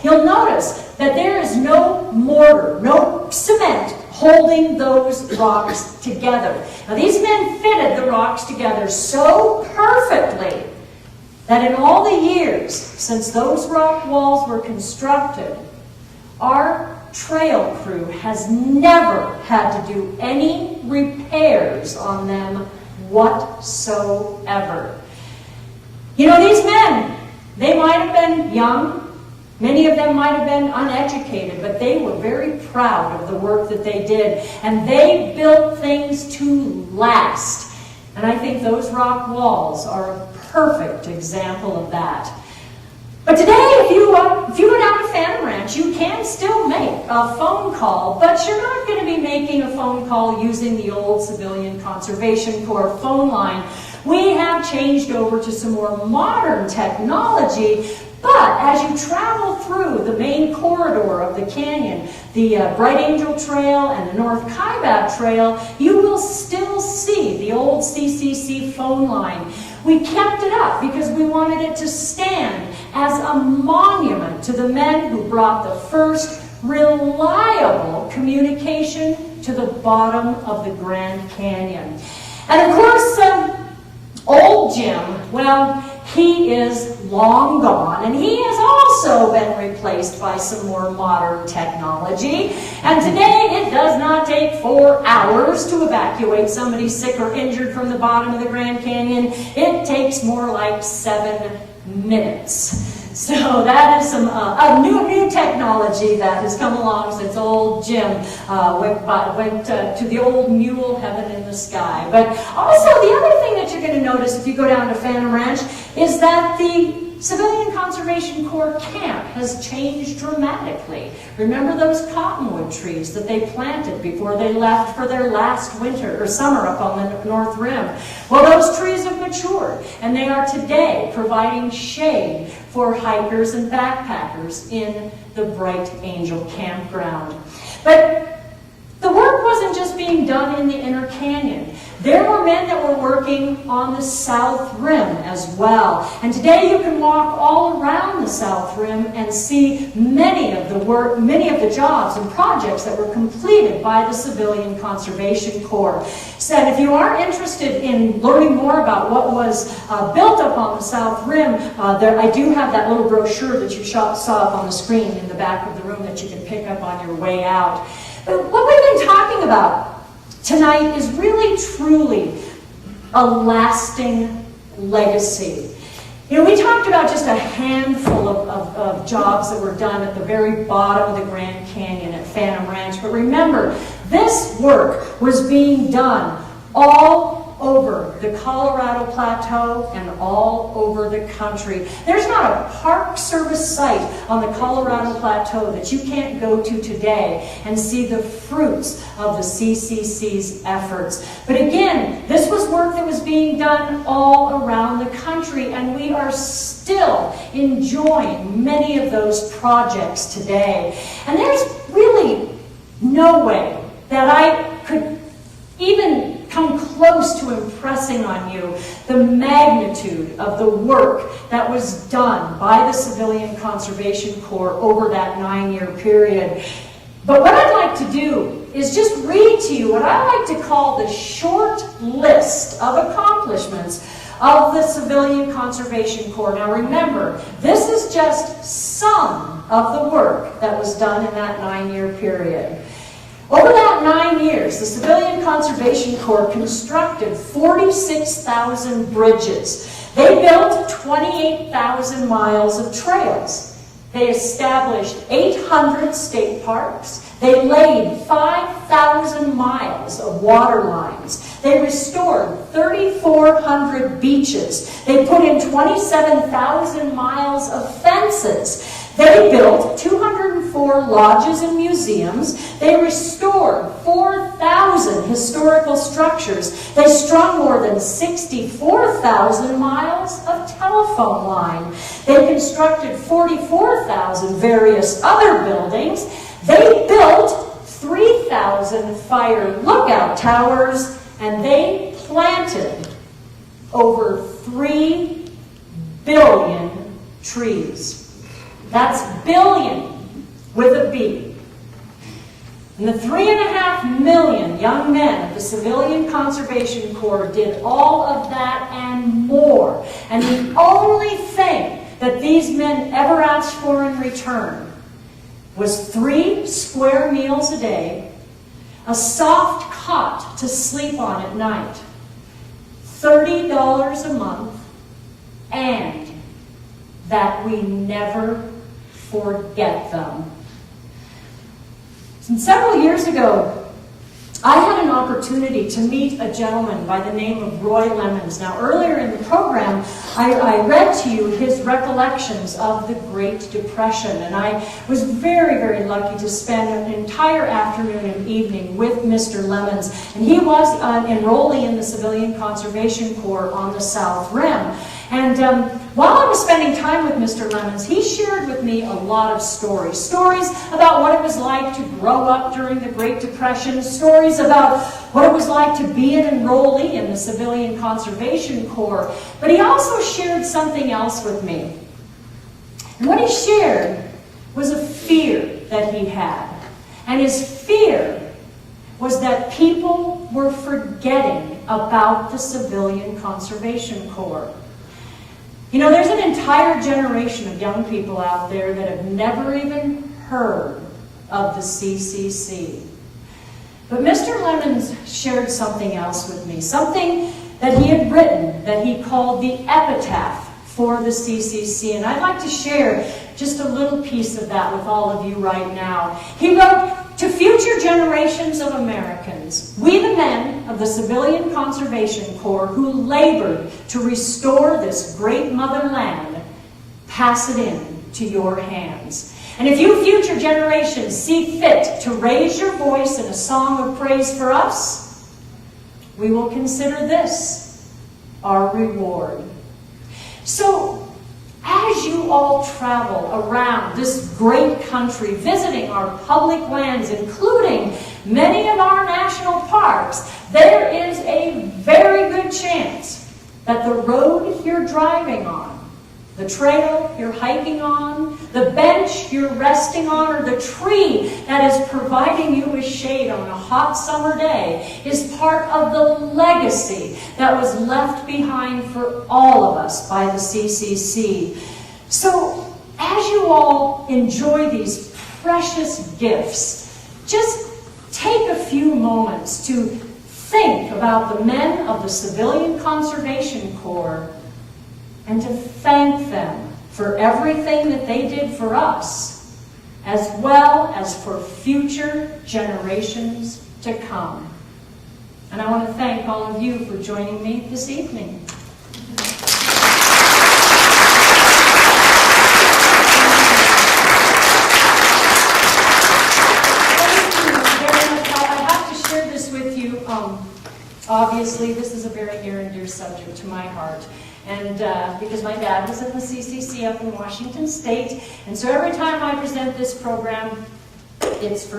You'll notice that there is no mortar, no cement holding those rocks together. Now these men fitted the rocks together so perfectly that in all the years since those rock walls were constructed, our trail crew has never had to do any repairs on them whatsoever. You know, these men, they might have been young, many of them might have been uneducated, but they were very proud of the work that they did, and they built things to last. And I think those rock walls are a perfect example of that. But today, if you go down to Phantom Ranch, you can still make a phone call, but you're not going to be making a phone call using the old Civilian Conservation Corps phone line. We have changed over to some more modern technology, but as you travel through the main corridor of the canyon, the Bright Angel Trail and the North Kaibab Trail, you will still see the old CCC phone line. We kept it up because we wanted it to stand as a monument to the men who brought the first reliable communication to the bottom of the Grand Canyon. And of course, old Jim, well, he is long gone, and he has also been replaced by some more modern technology. And today, it does not take 4 hours to evacuate somebody sick or injured from the bottom of the Grand Canyon. It takes more like 7 minutes. So that is some new technology that has come along since old Jim went to the old mule heaven in the sky. But also the other thing that you're going to notice if you go down to Phantom Ranch is that the Civilian Conservation Corps camp has changed dramatically. Remember those cottonwood trees that they planted before they left for their last winter or summer up on the North Rim? Well, those trees have matured, and they are today providing shade for hikers and backpackers in the Bright Angel Campground. But the work wasn't just being done in the inner canyon. There were men that were working on the South Rim as well. And today you can walk all around the South Rim and see many of the jobs and projects that were completed by the Civilian Conservation Corps. So if you are interested in learning more about what was built up on the South Rim, I do have that little brochure that you saw up on the screen in the back of the room that you can pick up on your way out. But what we've been talking about tonight is really, truly a lasting legacy. You know, we talked about just a handful of jobs that were done at the very bottom of the Grand Canyon at Phantom Ranch. But remember, this work was being done all over the Colorado Plateau and all over the country. There's not a Park Service site on the Colorado Plateau that you can't go to today and see the fruits of the CCC's efforts. But again, this was work that was being done all around the country, and we are still enjoying many of those projects today. And there's really no way that I could even come close to impressing on you the magnitude of the work that was done by the Civilian Conservation Corps over that 9-year period. But what I'd like to do is just read to you what I like to call the short list of accomplishments of the Civilian Conservation Corps. Now remember, this is just some of the work that was done in that 9-year period. Over that 9 years, the Civilian Conservation Corps constructed 46,000 bridges. They built 28,000 miles of trails. They established 800 state parks. They laid 5,000 miles of water lines. They restored 3,400 beaches. They put in 27,000 miles of fences. They built 204 lodges and museums. They restored 4,000 historical structures. They strung more than 64,000 miles of telephone line. They constructed 44,000 various other buildings. They built 3,000 fire lookout towers, and they planted over 3 billion trees. That's billion with a B. And the 3.5 million young men of the Civilian Conservation Corps did all of that and more. And the only thing that these men ever asked for in return was 3 square meals a day, a soft cot to sleep on at night, $30 a month, and that we never forget them. And several years ago, I had an opportunity to meet a gentleman by the name of Roy Lemons. Now, earlier in the program, I read to you his recollections of the Great Depression, and I was very, very lucky to spend an entire afternoon and evening with Mr. Lemons. And he was an enrollee in the Civilian Conservation Corps on the South Rim. And while I was spending time with Mr. Lemons, he shared with me a lot of stories. Stories about what it was like to grow up during the Great Depression, stories about what it was like to be an enrollee in the Civilian Conservation Corps. But he also shared something else with me. And what he shared was a fear that he had. And his fear was that people were forgetting about the Civilian Conservation Corps. You know, there's an entire generation of young people out there that have never even heard of the CCC. But Mr. Lemons shared something else with me, something that he had written that he called the epitaph for the CCC. And I'd like to share just a little piece of that with all of you right now. He wrote, "To future generations of Americans, we the men of the Civilian Conservation Corps who labored to restore this great motherland, pass it in to your hands. And if you future generations see fit to raise your voice in a song of praise for us, we will consider this our reward." So, as you all travel around this great country, visiting our public lands, including many of our national parks, there is a very good chance that the road you're driving on, the trail you're hiking on, the bench you're resting on, or the tree that is providing you with shade on a hot summer day is part of the legacy that was left behind for all of us by the CCC. So, as you all enjoy these precious gifts, just take a few moments to think about the men of the Civilian Conservation Corps and to thank them for everything that they did for us, as well as for future generations to come. And I want to thank all of you for joining me this evening. Obviously, this is a very near and dear subject to my heart. And because my dad was in the CCC up in Washington State, and so every time I present this program, it's for